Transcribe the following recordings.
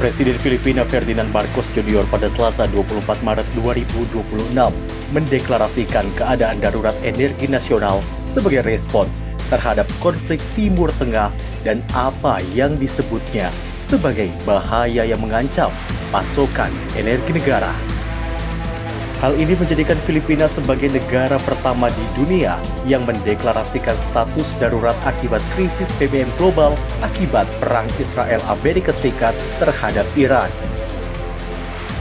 Presiden Filipina Ferdinand Marcos Jr. pada Selasa 24 Maret 2026 mendeklarasikan keadaan darurat energi nasional sebagai respons terhadap konflik Timur Tengah dan apa yang disebutnya sebagai bahaya yang mengancam pasokan energi negara. Hal ini menjadikan Filipina sebagai negara pertama di dunia yang mendeklarasikan status darurat akibat krisis BBM global akibat perang Israel-Amerika Serikat terhadap Iran.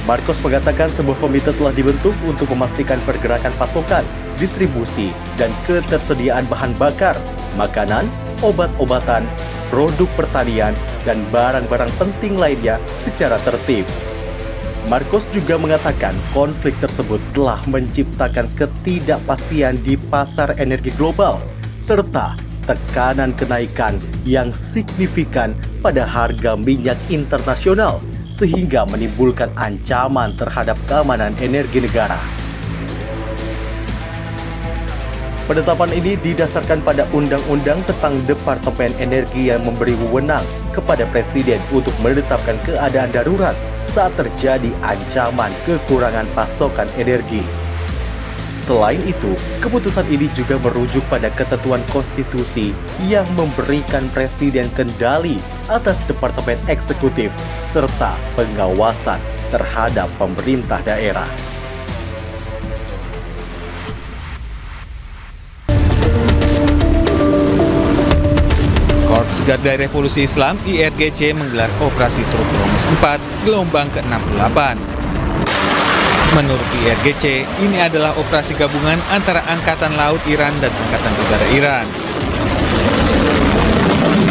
Marcos mengatakan sebuah komite telah dibentuk untuk memastikan pergerakan pasokan, distribusi, dan ketersediaan bahan bakar, makanan, obat-obatan, produk pertanian, dan barang-barang penting lainnya secara tertib. Marcos juga mengatakan konflik tersebut telah menciptakan ketidakpastian di pasar energi global, serta tekanan kenaikan yang signifikan pada harga minyak internasional, sehingga menimbulkan ancaman terhadap keamanan energi negara. Penetapan ini didasarkan pada Undang-Undang tentang Departemen Energi yang memberi wewenang kepada Presiden untuk menetapkan keadaan darurat saat terjadi ancaman kekurangan pasokan energi. Selain itu, keputusan ini juga merujuk pada ketentuan konstitusi yang memberikan Presiden kendali atas Departemen Eksekutif serta pengawasan terhadap pemerintah daerah. Korps Garda Revolusi Islam IRGC menggelar operasi Truk Romus 4 gelombang ke-68. Menurut IRGC, ini adalah operasi gabungan antara Angkatan Laut Iran dan Angkatan Udara Iran.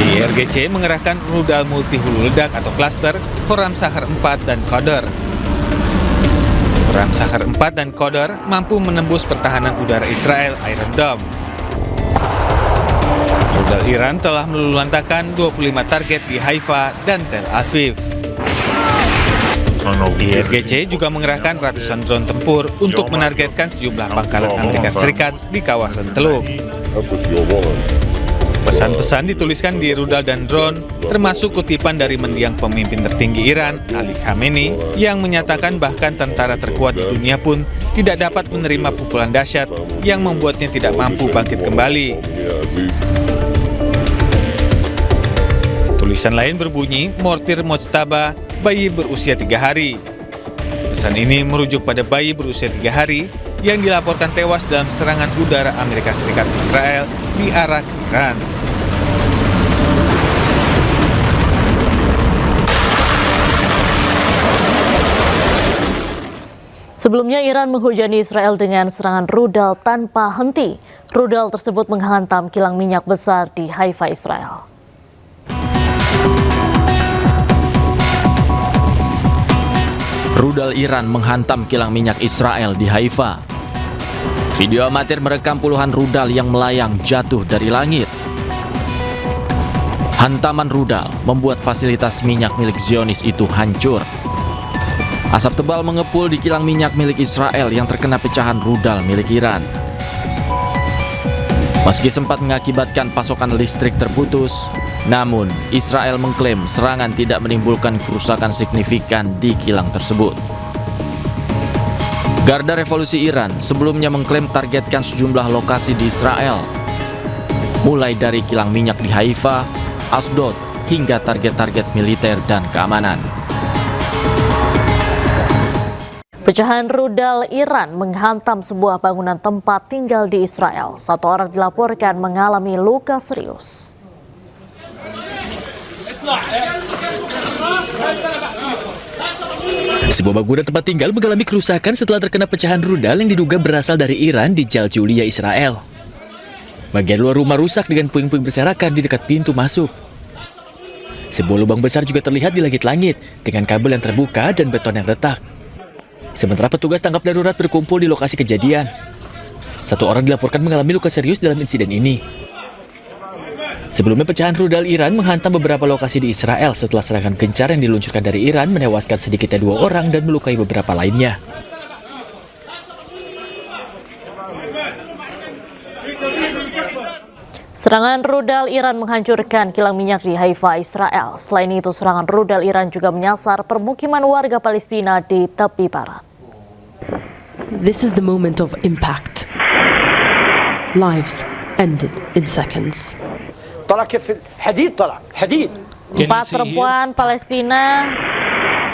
IRGC mengerahkan rudal multi hulu ledak atau klaster Khorram Shahar 4 dan Qadar. Khorram Shahar 4 dan Qadar mampu menembus pertahanan udara Israel Iron Dome. Rudal Iran telah meluluhlantakkan 25 target di Haifa dan Tel Aviv. IRGC juga mengerahkan ratusan drone tempur untuk menargetkan sejumlah pangkalan Amerika Serikat di kawasan Teluk. Pesan-pesan dituliskan di rudal dan drone, termasuk kutipan dari mendiang pemimpin tertinggi Iran, Ali Khamenei, yang menyatakan bahkan tentara terkuat di dunia pun tidak dapat menerima pukulan dahsyat yang membuatnya tidak mampu bangkit kembali. Tulisan lain berbunyi, Mortir Mojtaba, bayi berusia 3 hari. Pesan ini merujuk pada bayi berusia 3 hari yang dilaporkan tewas dalam serangan udara Amerika Serikat Israel di arah Iran. Sebelumnya Iran menghujani Israel dengan serangan rudal tanpa henti. Rudal tersebut menghantam kilang minyak besar di Haifa, Israel. Rudal Iran menghantam kilang minyak Israel di Haifa. Video amatir merekam puluhan rudal yang melayang jatuh dari langit. Hantaman rudal membuat fasilitas minyak milik Zionis itu hancur. Asap tebal mengepul di kilang minyak milik Israel yang terkena pecahan rudal milik Iran. Meski sempat mengakibatkan pasokan listrik terputus, namun Israel mengklaim serangan tidak menimbulkan kerusakan signifikan di kilang tersebut. Garda Revolusi Iran sebelumnya mengklaim targetkan sejumlah lokasi di Israel, mulai dari kilang minyak di Haifa, Asdod, hingga target-target militer dan keamanan. Pecahan rudal Iran menghantam sebuah bangunan tempat tinggal di Israel. 1 orang dilaporkan mengalami luka serius. Sebuah bangunan tempat tinggal mengalami kerusakan setelah terkena pecahan rudal yang diduga berasal dari Iran di Jaljulia, Israel. Bagian luar rumah rusak dengan puing-puing berserakan di dekat pintu masuk. Sebuah lubang besar juga terlihat di langit-langit dengan kabel yang terbuka dan beton yang retak. Sementara petugas tanggap darurat berkumpul di lokasi kejadian. 1 orang dilaporkan mengalami luka serius dalam insiden ini. Sebelumnya pecahan rudal Iran menghantam beberapa lokasi di Israel setelah serangan gencar yang diluncurkan dari Iran menewaskan sedikitnya 2 orang dan melukai beberapa lainnya. Serangan rudal Iran menghancurkan kilang minyak di Haifa, Israel. Selain itu, serangan rudal Iran juga menyasar permukiman warga Palestina di tepi barat. This is the moment of impact. Lives ended in seconds. طلع كيف الحديد طلع حديد. 4 perempuan Palestina,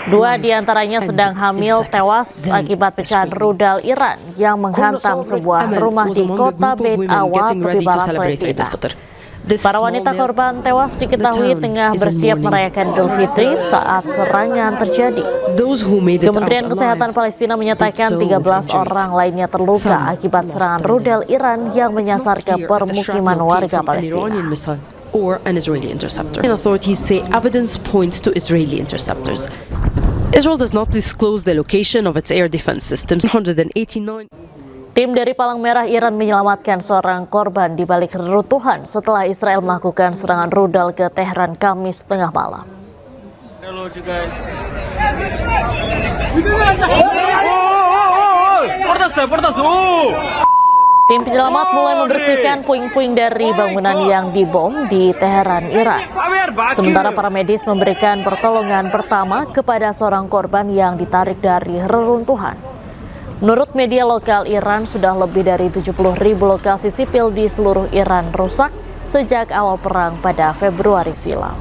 2 diantaranya sedang hamil, tewas akibat pecahan rudal Iran yang menghantam sebuah rumah di kota Beit Awa, tepi barat Palestina. Para wanita korban tewas diketahui tengah bersiap merayakan Idul Fitri saat serangan terjadi. Kementerian Kesehatan Palestina menyatakan 13 orang lainnya terluka akibat serangan rudal Iran yang menyasar ke permukiman warga Palestina. Or an Israeli interceptor. Authorities say evidence points to Israeli interceptors. Israel does not disclose the location of its air defense systems. 189. Tim dari Palang Merah Iran menyelamatkan seorang korban di balik reruntuhan setelah Israel melakukan serangan rudal ke Tehran Kamis tengah malam. Tim penyelamat mulai membersihkan puing-puing dari bangunan yang dibom di Teheran, Iran. Sementara para medis memberikan pertolongan pertama kepada seorang korban yang ditarik dari reruntuhan. Menurut media lokal Iran, sudah lebih dari 70.000 lokasi sipil di seluruh Iran rusak sejak awal perang pada Februari silam.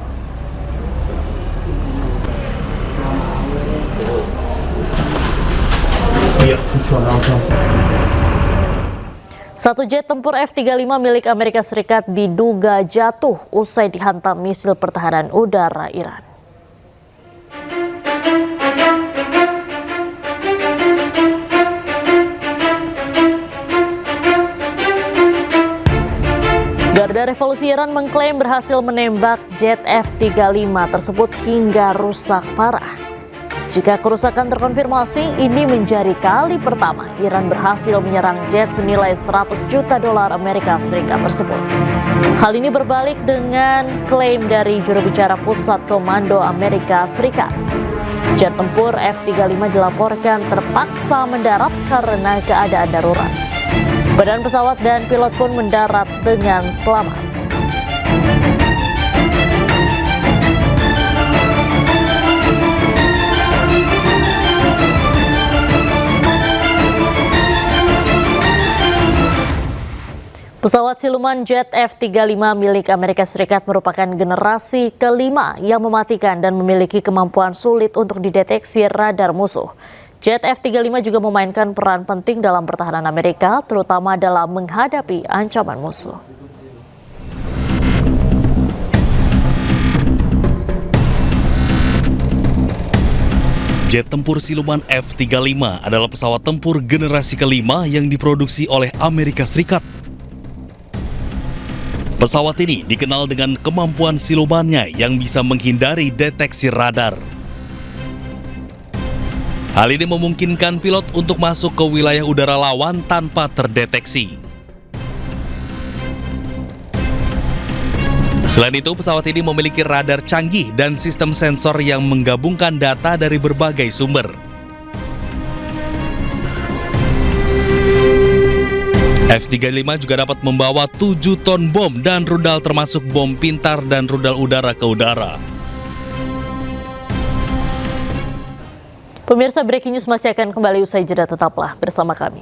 Satu jet tempur F-35 milik Amerika Serikat diduga jatuh usai dihantam misil pertahanan udara Iran. Garda Revolusi Iran mengklaim berhasil menembak jet F-35 tersebut hingga rusak parah. Jika kerusakan terkonfirmasi, ini menjadi kali pertama Iran berhasil menyerang jet senilai $100 juta Amerika Serikat tersebut. Hal ini berbalik dengan klaim dari juru bicara Pusat Komando Amerika Serikat. Jet tempur F-35 dilaporkan terpaksa mendarat karena keadaan darurat. Badan pesawat dan pilot pun mendarat dengan selamat. Pesawat siluman jet F-35 milik Amerika Serikat merupakan generasi kelima yang mematikan dan memiliki kemampuan sulit untuk dideteksi radar musuh. Jet F-35 juga memainkan peran penting dalam pertahanan Amerika, terutama dalam menghadapi ancaman musuh. Jet tempur siluman F-35 adalah pesawat tempur generasi kelima yang diproduksi oleh Amerika Serikat. Pesawat ini dikenal dengan kemampuan silumannya yang bisa menghindari deteksi radar. Hal ini memungkinkan pilot untuk masuk ke wilayah udara lawan tanpa terdeteksi. Selain itu, pesawat ini memiliki radar canggih dan sistem sensor yang menggabungkan data dari berbagai sumber. F-35 juga dapat membawa 7 ton bom dan rudal termasuk bom pintar dan rudal udara ke udara. Pemirsa, Breaking News masih akan kembali usai jeda, tetaplah bersama kami.